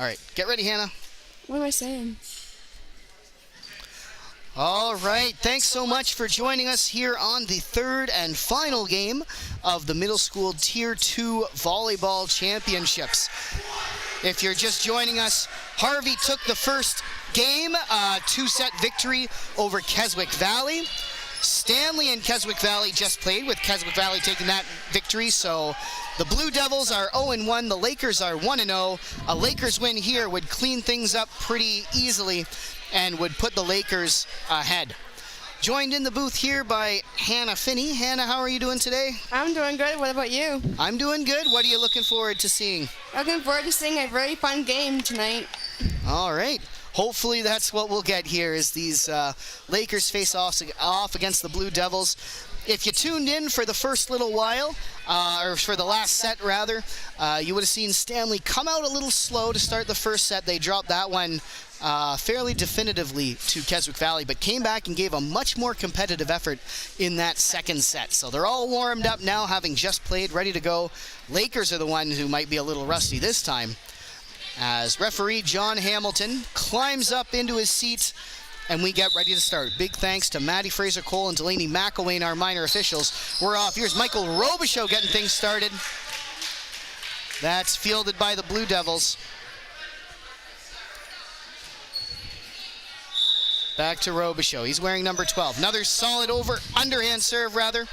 All right, get ready, Hannah. What am I saying? All right, thanks so much for joining us here on the third and final game of the Middle School Tier 2 Volleyball Championships. If you're just joining us, Harvey took the first game, two-set victory over Keswick Valley. Stanley and Keswick Valley just played, with Keswick Valley taking that victory, so the Blue Devils are 0-1, the Lakers are 1-0. A Lakers win here would clean things up pretty easily and would put the Lakers ahead. Joined in the booth here by Hannah Finney. Hannah, how are you doing today? I'm doing good. What about you? I'm doing good. What are you looking forward to seeing? Looking forward to seeing a very fun game tonight. All right. Hopefully that's what we'll get here, is these Lakers face off against the Blue Devils. If you tuned in for the first little while, or for the last set rather, you would have seen Stanley come out a little slow to start the first set. They dropped that one fairly definitively to Keswick Valley, but came back and gave a much more competitive effort in that second set. So they're all warmed up now, having just played, ready to go. Lakers are the ones who might be a little rusty this time, as referee John Hamilton climbs up into his seat and we get ready to start. Big thanks to Maddie Fraser-Cole and Delaney McElwain, our minor officials. We're off. Here's Michael Robichaud getting things started. That's fielded by the Blue Devils. Back to Robichaud. He's wearing number 12. Another solid underhand serve rather.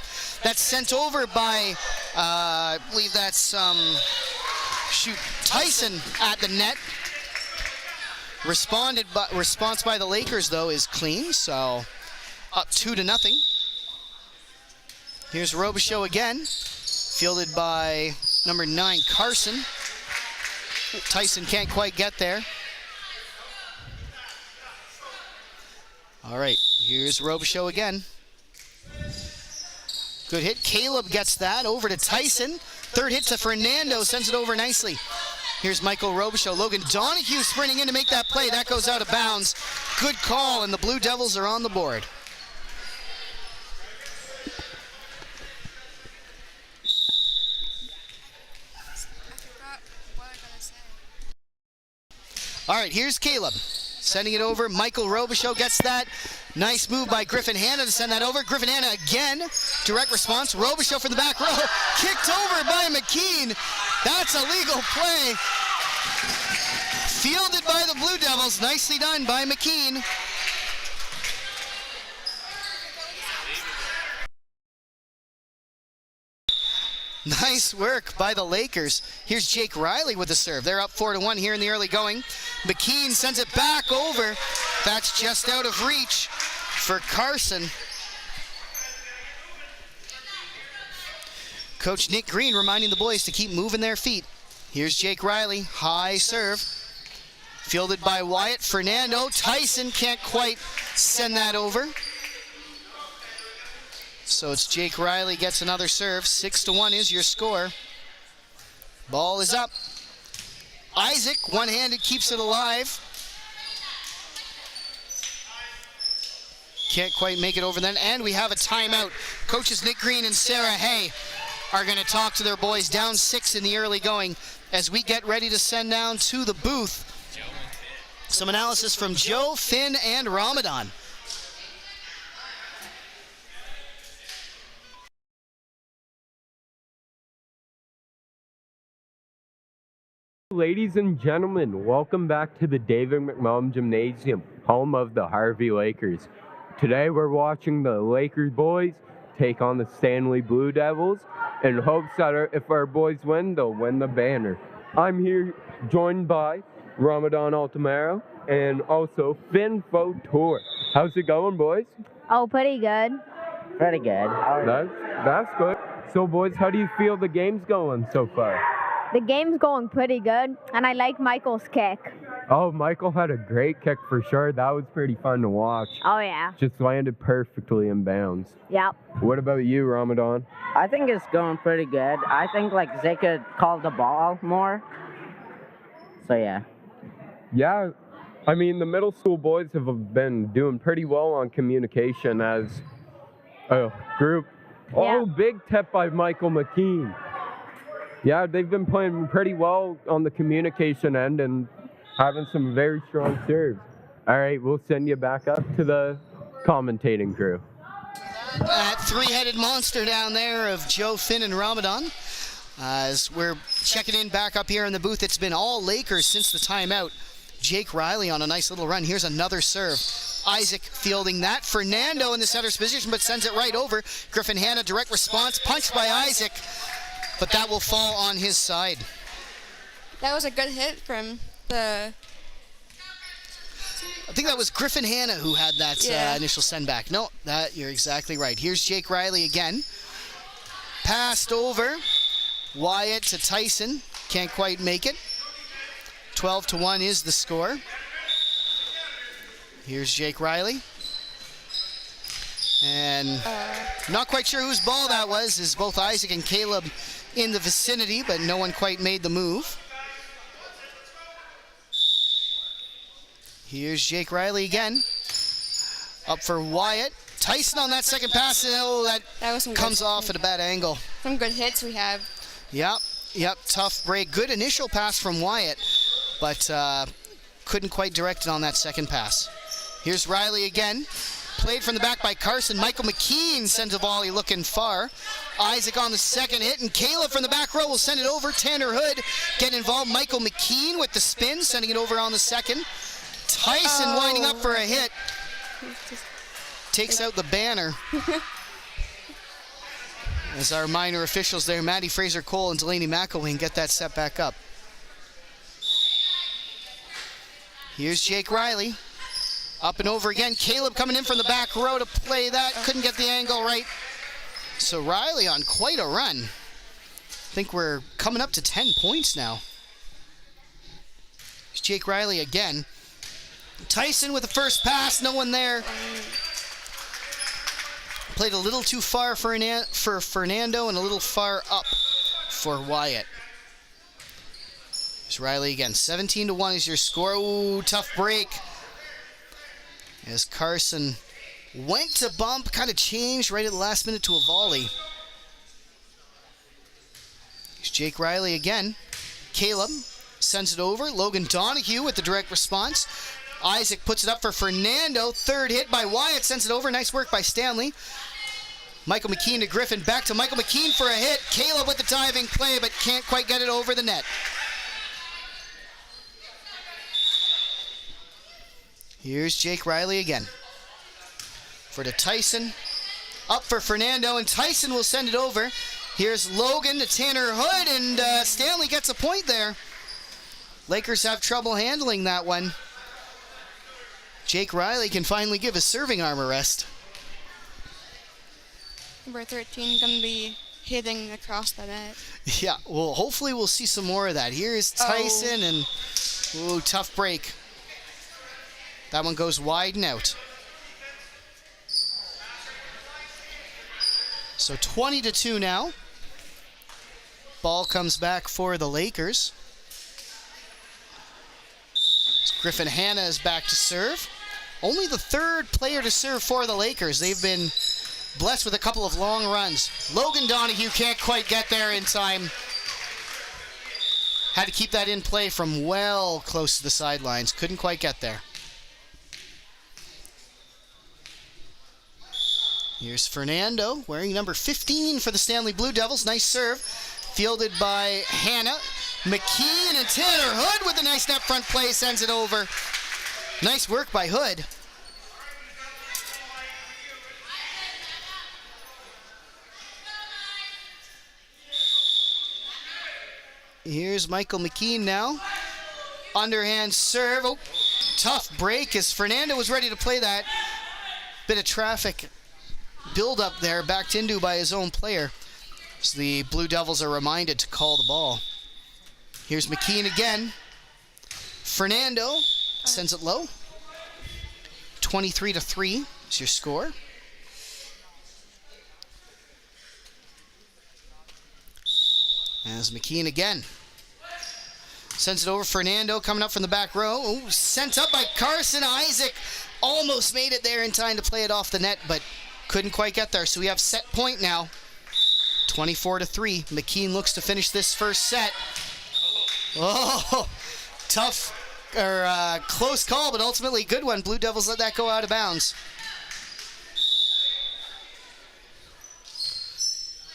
That's sent over by, I believe that's, Tyson at the net. Response by the Lakers, though, is clean, so up 2-0. Here's Robichaud again, fielded by number 9, Carson. Tyson can't quite get there. All right, here's Robichaud again. Good hit. Caleb gets that over to Tyson. Third hit to Fernando, sends it over nicely. Here's Michael Robichaud. Logan Donahue sprinting in to make that play. That goes out of bounds. Good call, and the Blue Devils are on the board. All right, here's Caleb. Sending it over. Michael Robichaud gets that. Nice move by Griffin Hanna to send that over. Griffin Hanna again. Direct response. Robichaud for the back row. Kicked over by McKean. That's a legal play. Fielded by the Blue Devils. Nicely done by McKean. Nice work by the Lakers. Here's Jake Riley with the serve. They're up 4-1 here in the early going. McKean sends it back over. That's just out of reach for Carson. Coach Nick Green reminding the boys to keep moving their feet. Here's Jake Riley. High serve. Fielded by Wyatt. Fernando. Tyson can't quite send that over. So it's Jake Riley gets another serve. 6-1 is your score. Ball is up. Isaac, one-handed, keeps it alive. Can't quite make it over then. And we have a timeout. Coaches Nick Green and Sarah Hay are going to talk to their boys, down 6 in the early going, as we get ready to send down to the booth some analysis from Joe, Finn, and Ramadan. Ladies and gentlemen, welcome back to the David McMullen Gymnasium, home of the Harvey Lakers. Today we're watching the Lakers boys take on the Stanley Blue Devils in hopes that if our boys win, they'll win the banner. I'm here joined by Ramadan Altamaro and also Finn Fautour. How's it going, boys? Oh, pretty good. Pretty good. That's good. So boys, how do you feel the game's going so far? The game's going pretty good, and I like Michael's kick. Oh, Michael had a great kick for sure. That was pretty fun to watch. Oh, yeah. Just landed perfectly in bounds. Yep. What about you, Ramadan? I think it's going pretty good. I think like they could call the ball more. So yeah. Yeah, I mean the middle school boys have been doing pretty well on communication as a group. Yeah. Oh, big tip by Michael McKean. Yeah, they've been playing pretty well on the communication end, and having some very strong serves. All right, we'll send you back up to the commentating crew. That three-headed monster down there of Joe, Finn, and Ramadan. As we're checking in back up here in the booth, it's been all Lakers since the timeout. Jake Riley on a nice little run. Here's another serve. Isaac fielding that. Fernando in the setter's position, but sends it right over. Griffin Hanna, direct response, punched by Isaac, but that will fall on his side. That was a good hit from the... I think that was Griffin Hanna who had that initial send back. No, you're exactly right. Here's Jake Riley again. Passed over. Wyatt to Tyson. Can't quite make it. 12-1 is the score. Here's Jake Riley. And not quite sure whose ball that was, as both Isaac and Caleb in the vicinity, but no one quite made the move. Here's Jake Riley again. Up for Wyatt. Tyson on that second pass, and that was some comes good, off at a bad angle. Some good hits we have. Yep, tough break. Good initial pass from Wyatt, but couldn't quite direct it on that second pass. Here's Riley again. Played from the back by Carson. Michael McKean sends a volley looking far. Isaac on the second hit, and Caleb from the back row will send it over. Tanner Hood getting involved. Michael McKean with the spin, sending it over on the second. Tyson winding up for a hit. Takes out the banner. As our minor officials there, Maddie Fraser-Cole and Delaney McElwain, get that set back up. Here's Jake Riley. Up and over again. Caleb coming in from the back row to play that. Couldn't get the angle right. So Riley on quite a run. I think we're coming up to 10 points now. Here's Jake Riley again. Tyson with the first pass. No one there. Played a little too far for Fernando and a little far up for Wyatt. Here's Riley again. 17-1 is your score. Ooh, tough break. As Carson went to bump, kind of changed right at the last minute to a volley. Here's Jake Riley again. Caleb sends it over. Logan Donahue with the direct response. Isaac puts it up for Fernando. Third hit by Wyatt, sends it over. Nice work by Stanley. Michael McKean to Griffin. Back to Michael McKean for a hit. Caleb with the diving play, but can't quite get it over the net. Here's Jake Riley again. For to Tyson. Up for Fernando, and Tyson will send it over. Here's Logan to Tanner Hood, and Stanley gets a point there. Lakers have trouble handling that one. Jake Riley can finally give his serving arm a rest. Number 13 going to be hitting across the net. Yeah, well, hopefully we'll see some more of that. Here's Tyson, and ooh, tough break. That one goes wide and out. So 20-2 now. Ball comes back for the Lakers. Griffin Hanna is back to serve. Only the third player to serve for the Lakers. They've been blessed with a couple of long runs. Logan Donahue can't quite get there in time. Had to keep that in play from well close to the sidelines. Couldn't quite get there. Here's Fernando, wearing number 15 for the Stanley Blue Devils. Nice serve. Fielded by Hanna. McKean and Tanner Hood with a nice net front play, sends it over. Nice work by Hood. Here's Michael McKean now. Underhand serve. Oh, tough break as Fernando was ready to play that. Bit of traffic build up there, backed into by his own player. So the Blue Devils are reminded to call the ball. Here's McKean again. Fernando sends it low. 23-3 is your score. As McKean again. Sends it over. Fernando coming up from the back row. Ooh, sent up by Carson. Isaac almost made it there in time to play it off the net, but couldn't quite get there. So we have set point now. 24-3. McKean looks to finish this first set. Oh, tough close call, but ultimately good one. Blue Devils let that go out of bounds.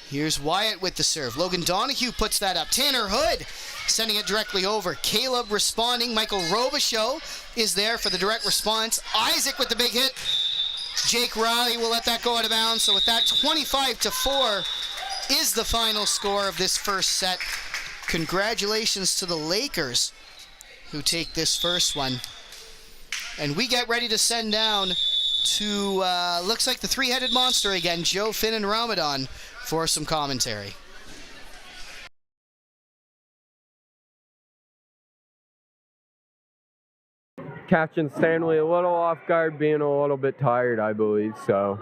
Here's Wyatt with the serve. Logan Donahue puts that up. Tanner Hood sending it directly over. Caleb responding. Michael Robichaud is there for the direct response. Isaac with the big hit. Jake Riley will let that go out of bounds. So with that, 25-4 is the final score of this first set. Congratulations to the Lakers who take this first one. And we get ready to send down to, looks like the three-headed monster again, Joe, Finn, and Ramadan, for some commentary. Catching Stanley a little off guard, being a little bit tired, I believe. So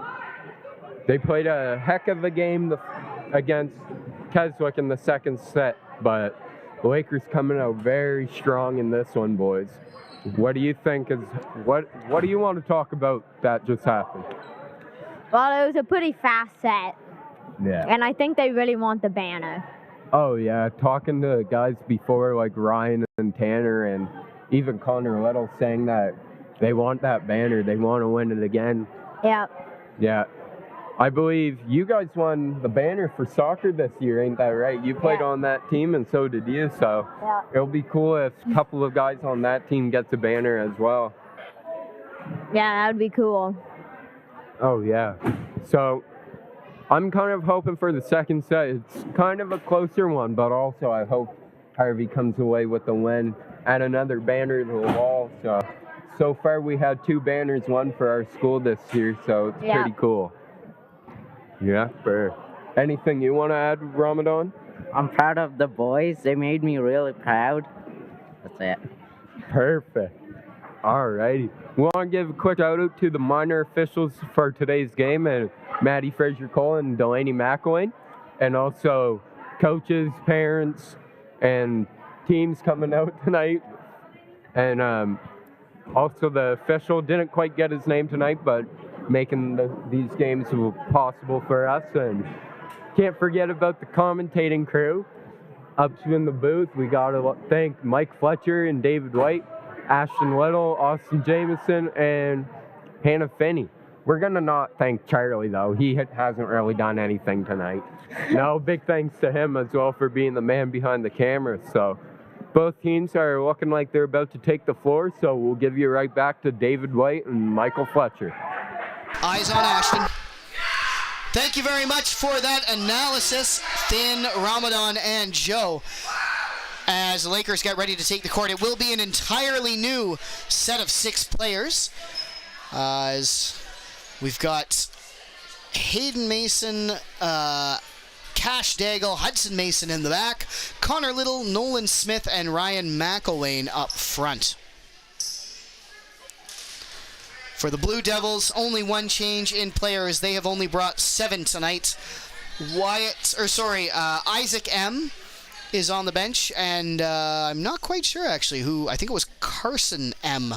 they played a heck of a game against Keswick in the second set, but the Lakers coming out very strong in this one, boys. What do you think is what do you want to talk about that just happened? Well, it was a pretty fast set, Yeah. and I think they really want the banner. Oh yeah, talking to guys before like Ryan and Tanner and even Connor Little saying that they want that banner, they want to win it again. Yep. Yeah. I believe you guys won the banner for soccer this year, ain't that right? You played on that team and so did you, so it'll be cool if a couple of guys on that team get the banner as well. Yeah, that would be cool. Oh yeah. So I'm kind of hoping for the second set. It's kind of a closer one, but also I hope Harvey comes away with the win. Add another banner to the wall. So far we had 2 banners, one for our school this year, so it's pretty cool. Yeah, for anything you want to add, Ramadan? I'm proud of the boys. They made me really proud. That's it. Perfect. Alrighty. We want to give a quick shout out to the minor officials for today's game, and Maddie Fraser-Cole and Delaney McElwain, and also coaches, parents, and teams coming out tonight. And also the official, didn't quite get his name tonight, but making these games possible for us. And can't forget about the commentating crew up in the booth. We got to thank Mike Fletcher and David White, Ashton Little, Austin Jameson, and Hannah Finney. We're going to not thank Charlie, though. He hasn't really done anything tonight. No, big thanks to him as well for being the man behind the camera. So both teams are looking like they're about to take the floor, so we'll give you right back to David White and Michael Fletcher. Eyes on Ashton. Thank you very much for that analysis, Finn, Ramadan, and Joe. As the Lakers get ready to take the court, it will be an entirely new set of 6 players. As we've got Hayden Mason, Cash Daigle, Hudson Mason in the back, Connor Little, Nolan Smith, and Ryan McElwain up front. For the Blue Devils, only one change in players. They have only brought 7 tonight. Isaac M is on the bench, and I'm not quite sure actually who. I think it was Carson M,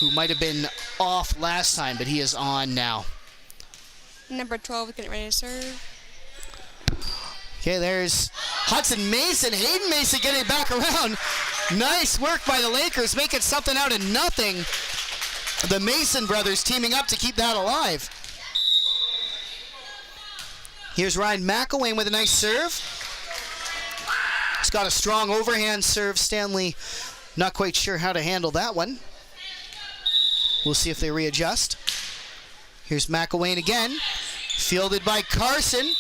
who might have been off last time, but he is on now. Number 12 is getting ready to serve. Okay, there's Hudson Mason. Hayden Mason getting back around. Nice work by the Lakers, making something out of nothing. The Mason brothers teaming up to keep that alive. Here's Ryan McElwain with a nice serve. He's got a strong overhand serve. Stanley not quite sure how to handle that one. We'll see if they readjust. Here's McElwain again. Fielded by Carson.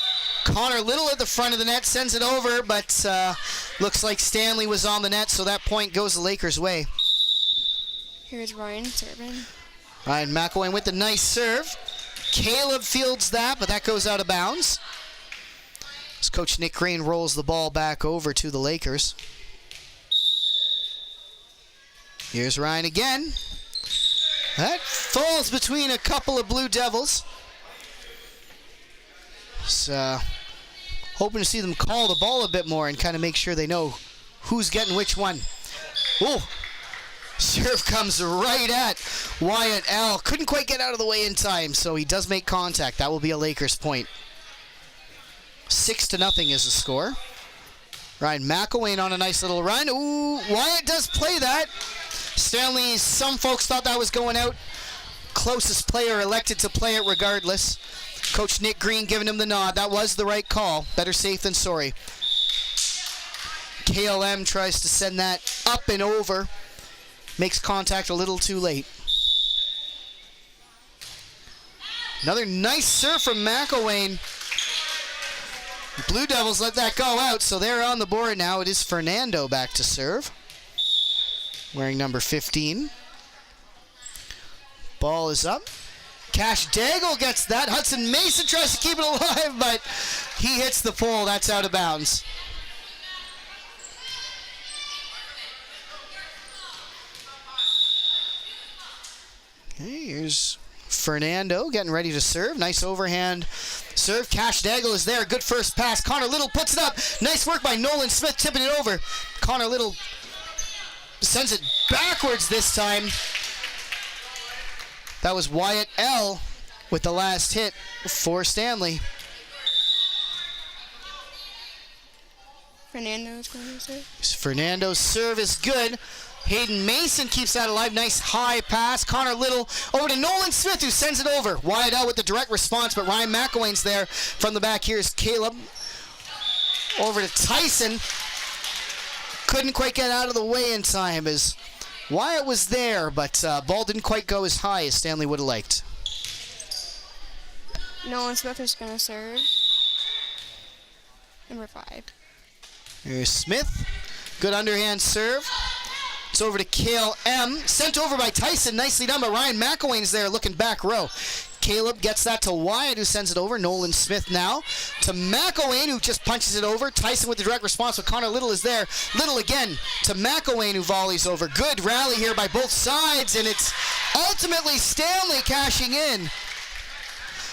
Connor Little at the front of the net, sends it over, but looks like Stanley was on the net, so that point goes the Lakers' way. Here's Ryan serving. Ryan McElwain with the nice serve. Caleb fields that, but that goes out of bounds. As Coach Nick Green rolls the ball back over to the Lakers. Here's Ryan again. That falls between a couple of Blue Devils. So, hoping to see them call the ball a bit more and kind of make sure they know who's getting which one. Oh, serve comes right at Wyatt L. Couldn't quite get out of the way in time, so he does make contact. That will be a Lakers point. 6-0 is the score. Ryan McElwain on a nice little run. Ooh, Wyatt does play that. Stanley, some folks thought that was going out. Closest player elected to play it regardless. Coach Nick Green giving him the nod. That was the right call. Better safe than sorry. KLM tries to send that up and over. Makes contact a little too late. Another nice serve from McElwain. Blue Devils let that go out, so they're on the board now. It is Fernando back to serve, wearing number 15. Ball is up. Cash Daigle gets that. Hudson Mason tries to keep it alive, but he hits the pole. That's out of bounds. Okay, here's Fernando getting ready to serve. Nice overhand serve. Cash Daigle is there. Good first pass. Connor Little puts it up. Nice work by Nolan Smith tipping it over. Connor Little sends it backwards this time. That was Wyatt L. with the last hit for Stanley. Fernando's going to serve. Fernando's serve is good. Hayden Mason keeps that alive. Nice high pass. Connor Little over to Nolan Smith, who sends it over. Wyatt L with the direct response, but Ryan McElwain's there from the back. Here's Caleb over to Tyson. Couldn't quite get out of the way in time as Wyatt was there, but ball didn't quite go as high as Stanley would have liked. Nolan Smith is going to serve. Number 5. Here's Smith. Good underhand serve. It's over to Kale M. Sent over by Tyson. Nicely done, but Ryan McElwain's there looking back row. Caleb gets that to Wyatt, who sends it over. Nolan Smith now to McElwain, who just punches it over. Tyson with the direct response, but Connor Little is there. Little again to McElwain, who volleys over. Good rally here by both sides, and it's ultimately Stanley cashing in.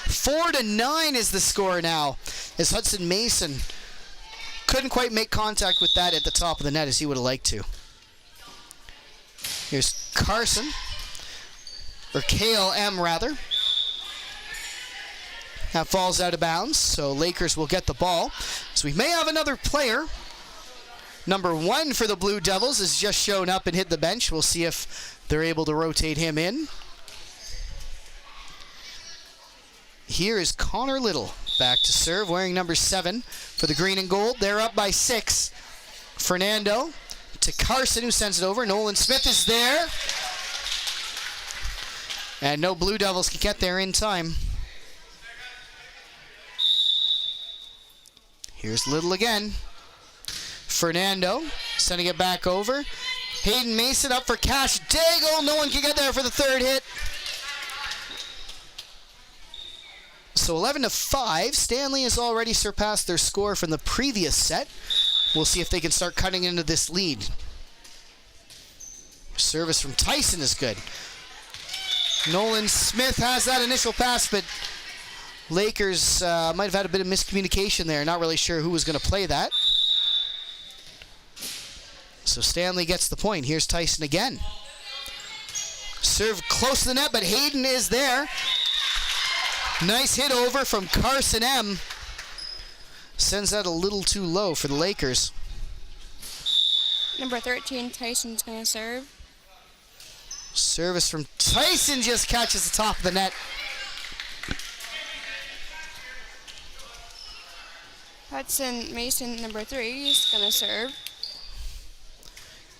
4-9 is the score now, as Hudson Mason couldn't quite make contact with that at the top of the net as he would have liked to. Here's Carson, or KLM rather. That falls out of bounds, so Lakers will get the ball. So we may have another player. Number 1 for the Blue Devils has just shown up and hit the bench. We'll see if they're able to rotate him in. Here is Connor Little back to serve, wearing number 7 for the green and gold. They're up by 6. Fernando to Carson, who sends it over. Nolan Smith is there. And no Blue Devils can get there in time. Here's Little again. Fernando sending it back over. Hayden Mason up for Cash Daigle. No one can get there for the third hit. So 11-5. Stanley has already surpassed their score from the previous set. We'll see if they can start cutting into this lead. Service from Tyson is good. Nolan Smith has that initial pass, but Lakers might have had a bit of miscommunication there. Not really sure who was going to play that. So Stanley gets the point. Here's Tyson again. Serve close to the net, but Hayden is there. Nice hit over from Carson M. Sends that a little too low for the Lakers. Number 13, Tyson's going to serve. Service from Tyson just catches the top of the net. Hudson Mason, number 3, is going to serve.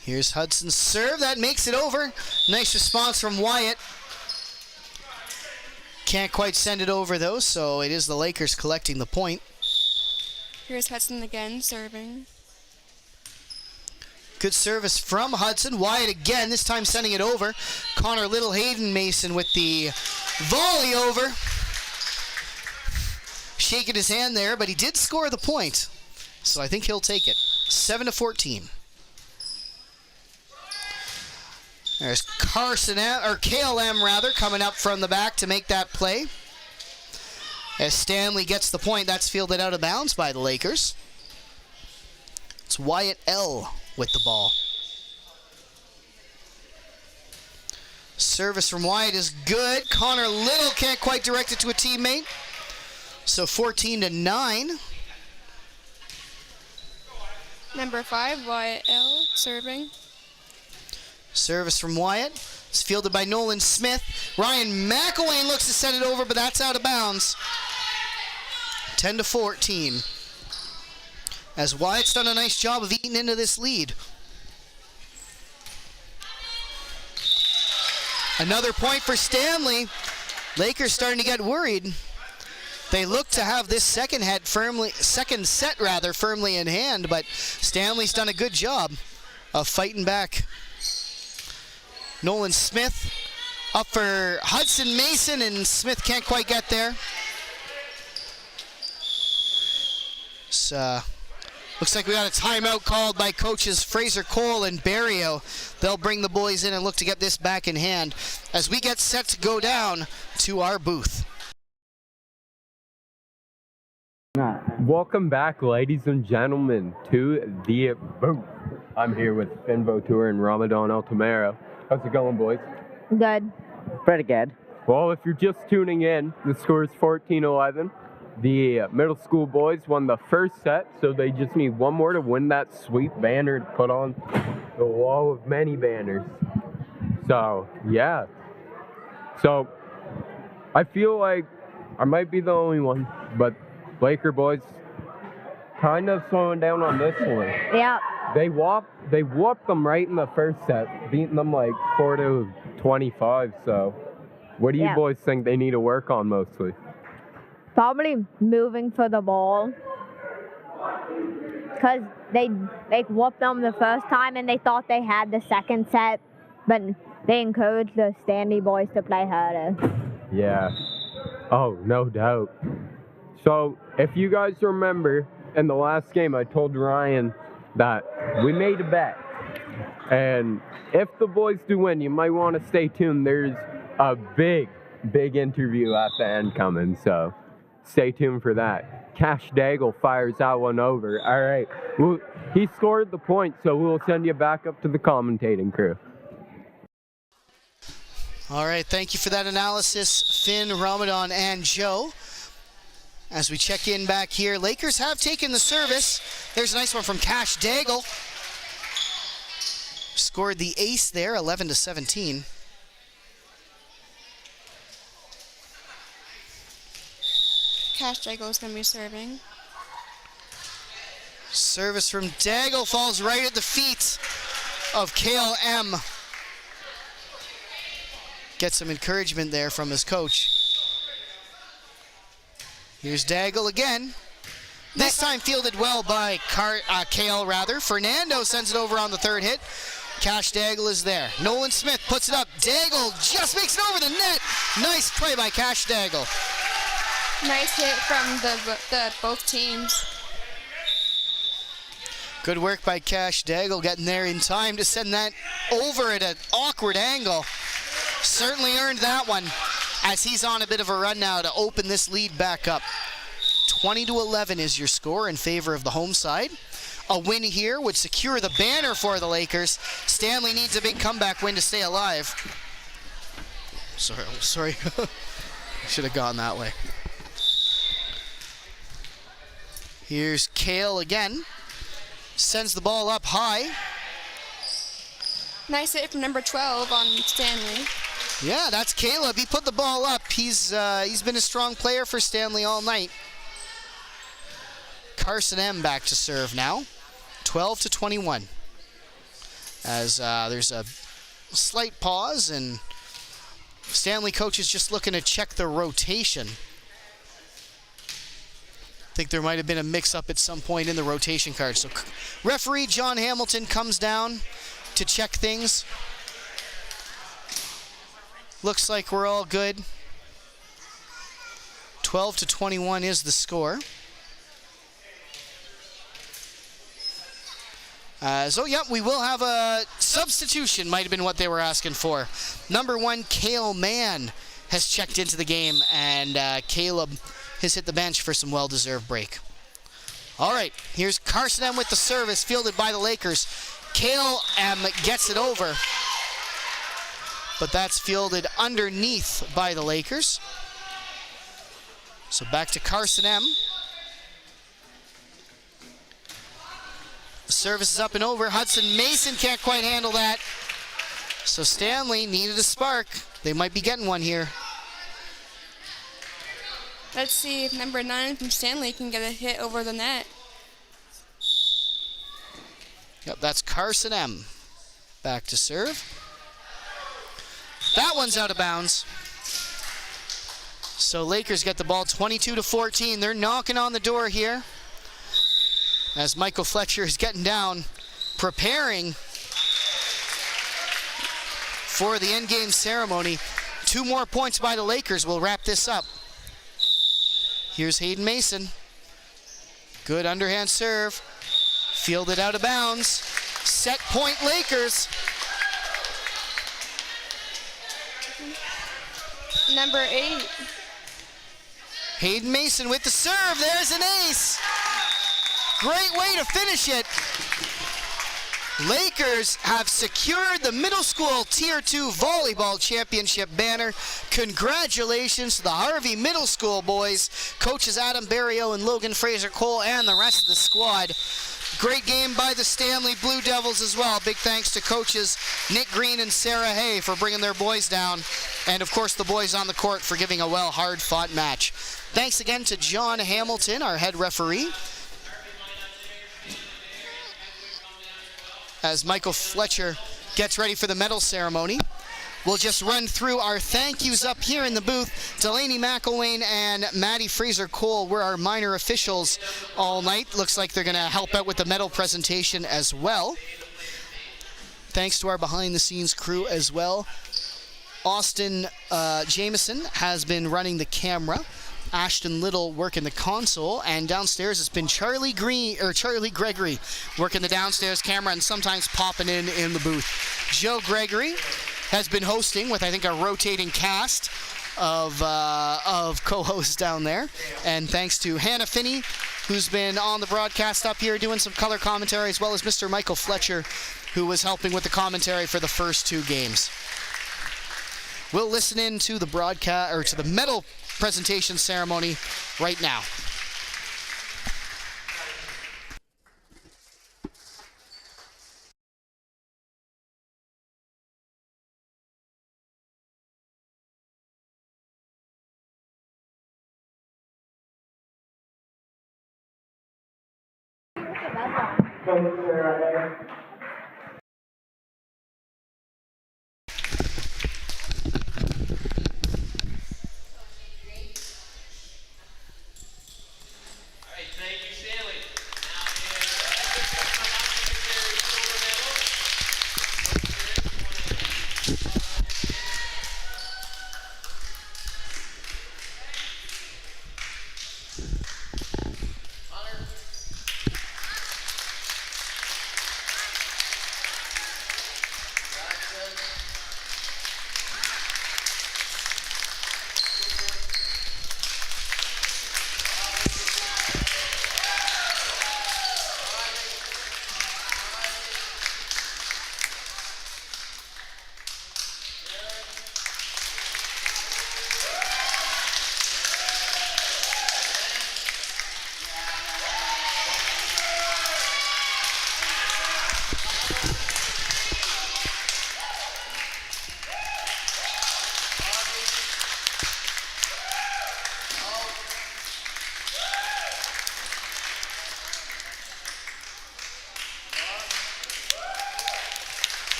Here's Hudson's serve. That makes it over. Nice response from Wyatt. Can't quite send it over, though, so it is the Lakers collecting the point. Here's Hudson again, serving. Good service from Hudson. Wyatt again, this time sending it over. Connor Little, Hayden Mason with the volley over. Shaking his hand there, but he did score the point. So I think he'll take it. 7-14. There's Carson, or KLM rather, coming up from the back to make that play. As Stanley gets the point, that's fielded out of bounds by the Lakers. It's Wyatt L. with the ball. Service from Wyatt is good. Connor Little can't quite direct it to a teammate. So 14-9. Number 5, Wyatt L. serving. Service from Wyatt. It's fielded by Nolan Smith. Ryan McElwain looks to set it over, but that's out of bounds. 10-14. As Wyatt's done a nice job of eating into this lead. Another point for Stanley. Lakers starting to get worried. They look to have this second set firmly in hand, but Stanley's done a good job of fighting back. Nolan Smith up for Hudson Mason, and Smith can't quite get there. Looks like we got a timeout called by coaches Fraser Cole and Barrio. They'll bring the boys in and look to get this back in hand as we get set to go down to our booth. Welcome back, ladies and gentlemen, to the booth. I'm here with Finn Votour and Ramadan Altamero. How's it going, boys? Good. Pretty good. Well, if you're just tuning in, the score is 14-11. The middle school boys won the first set, so they just need one more to win that sweet banner to put on the wall of many banners. So, yeah. So, I feel like I might be the only one, but Laker boys kind of slowing down on this one. Yeah. They whooped them right in the first set, beating them like 4-25. So, what do you boys think they need to work on mostly? Probably moving for the ball. Because they whooped them the first time and they thought they had the second set, but they encouraged the Stanley boys to play harder. Yeah. Oh, no doubt. So, if you guys remember, in the last game I told Ryan that we made a bet. And if the boys do win, you might want to stay tuned. There's a big interview at the end coming, so stay tuned for that. Cash Daigle fires that one over. All right. Well, he scored the point, so we'll send you back up to the commentating crew. All right, thank you for that analysis, Finn, Ramadan, and Joe. As we check in back here, Lakers have taken the service. There's a nice one from Cash Daigle. Scored the ace there, 11-17. Cash Daigle is going to be serving. Service from Daigle falls right at the feet of Kale M. Gets some encouragement there from his coach. Here's Daigle again. This time fielded well by Kale, rather. Fernando sends it over on the third hit. Cash Daigle is there. Nolan Smith puts it up. Daigle just makes it over the net. Nice play by Cash Daigle. Nice hit from the both teams. Good work by Cash Daigle getting there in time to send that over at an awkward angle. Certainly earned that one as he's on a bit of a run now to open this lead back up. 20-11 is your score in favor of the home side. A win here would secure the banner for the Lakers. Stanley needs a big comeback win to stay alive. Sorry. Should have gone that way. Here's Kale again. Sends the ball up high. Nice hit from number 12 on Stanley. Yeah, that's Caleb. He put the ball up. He's been a strong player for Stanley all night. Carson M back to serve now. 12-21. As there's a slight pause and Stanley coach is just looking to check the rotation. I think there might have been a mix-up at some point in the rotation card. So referee John Hamilton comes down to check things. Looks like we're all good. 12-21 is the score. We will have a substitution, might have been what they were asking for. Number 1, Cale Mann has checked into the game, and Caleb has hit the bench for some well-deserved break. All right, here's Carson M with the service, fielded by the Lakers. Cale M gets it over, but that's fielded underneath by the Lakers. So back to Carson M. The service is up and over. Hudson Mason can't quite handle that. So Stanley needed a spark. They might be getting one here. Let's see if number 9 from Stanley can get a hit over the net. Yep, that's Carson M. Back to serve. That one's out of bounds. So Lakers get the ball 22-14. They're knocking on the door here as Michael Fletcher is getting down, preparing for the end-game ceremony. 2 more points by the Lakers will wrap this up. Here's Hayden Mason. Good underhand serve. Fielded out of bounds. Set point Lakers. Number 8. Hayden Mason with the serve. There's an ace. Great way to finish it. Lakers have secured the middle school Tier 2 volleyball championship banner. Congratulations to the Harvey Middle School boys, coaches Adam Barrio and Logan Fraser Cole, and the rest of the squad. Great game by the Stanley Blue Devils as well. Big thanks to coaches Nick Green and Sarah Hay for bringing their boys down. And of course the boys on the court for giving a hard-fought match. Thanks again to John Hamilton, our head referee. As Michael Fletcher gets ready for the medal ceremony, we'll just run through our thank yous up here in the booth. Delaney McElwain and Maddie Fraser-Cole were our minor officials all night. Looks like they're going to help out with the medal presentation as well. Thanks to our behind-the-scenes crew as well. Austin Jameson has been running the camera. Ashton Little working the console, and downstairs it's been Charlie Gregory working the downstairs camera and sometimes popping in the booth. Joe Gregory has been hosting with, I think, a rotating cast of co-hosts down there. And thanks to Hannah Finney, who's been on the broadcast up here doing some color commentary, as well as Mr. Michael Fletcher, who was helping with the commentary for the first 2 games. We'll listen in to the broadcast, or to the medal presentation ceremony right now.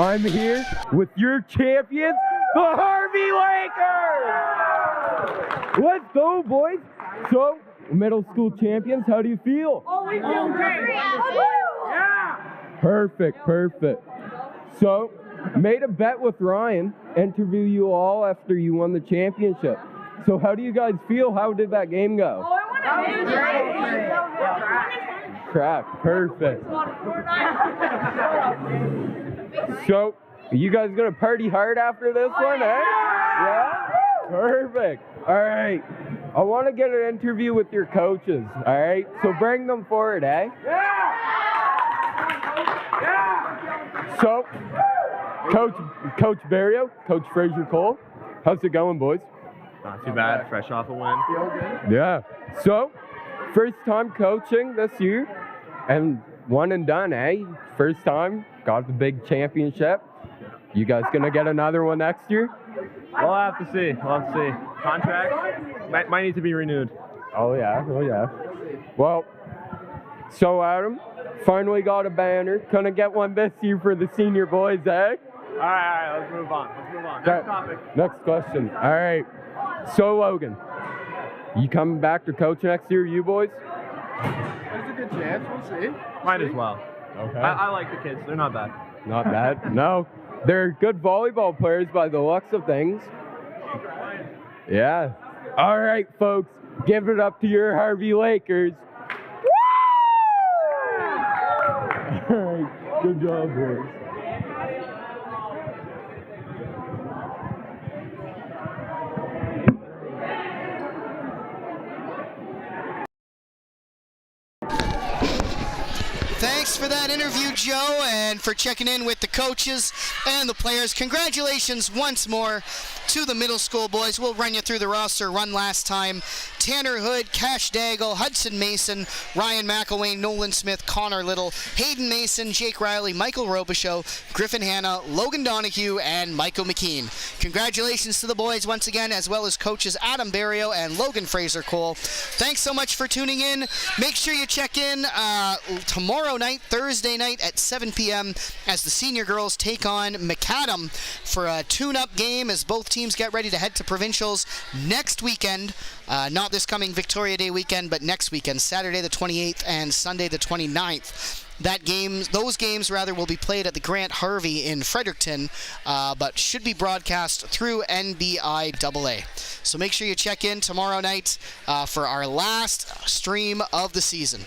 I'm here with your champions, the Harvey Lakers! Let's go, boys! So, middle school champions, how do you feel? Oh, we feel great! Yeah! Perfect. So, made a bet with Ryan, interview you all after you won the championship. So how do you guys feel? How did that game go? Oh, it was great! Crap, perfect. So, you guys gonna party hard after this one, eh? Yeah? Perfect. All right. I want to get an interview with your coaches, all right? So bring them forward, eh? So, Coach Barrio, Coach Fraser Cole, how's it going, boys? Not too bad, fresh off a win. Yeah. So, first time coaching this year, and one and done, eh? First time, got the big championship. You guys gonna get another one next year? We'll have to see. Contract might need to be renewed. Oh yeah. Well, so Adam, finally got a banner. Couldn't get one this year for the senior boys, eh? All right, let's move on. Next topic. Next question. All right. So Logan, you coming back to coach next year, you boys? There's a good chance. We'll see. Might as well. Okay. I like the kids. They're not bad. Not bad. No. They're good volleyball players by the looks of things. Yeah. All right, folks. Give it up to your Harvey Lakers. All right. Good job, boys. Thanks for that interview, Joe, and for checking in with the coaches and the players. Congratulations once more to the middle school boys. We'll run you through the roster run last time. Tanner Hood, Cash Daigle, Hudson Mason, Ryan McElwain, Nolan Smith, Connor Little, Hayden Mason, Jake Riley, Michael Robichaud, Griffin Hanna, Logan Donahue, and Michael McKean. Congratulations to the boys once again, as well as coaches Adam Barrio and Logan Fraser Cole. Thanks so much for tuning in. Make sure you check in tomorrow night, Thursday night at 7 p.m. as the senior girls take on McAdam for a tune-up game as both teams get ready to head to provincials next weekend. Not this coming Victoria Day weekend, but next weekend, Saturday the 28th and Sunday the 29th. Those games will be played at the Grant Harvey in Fredericton, but should be broadcast through NBIAA. So make sure you check in tomorrow night for our last stream of the season.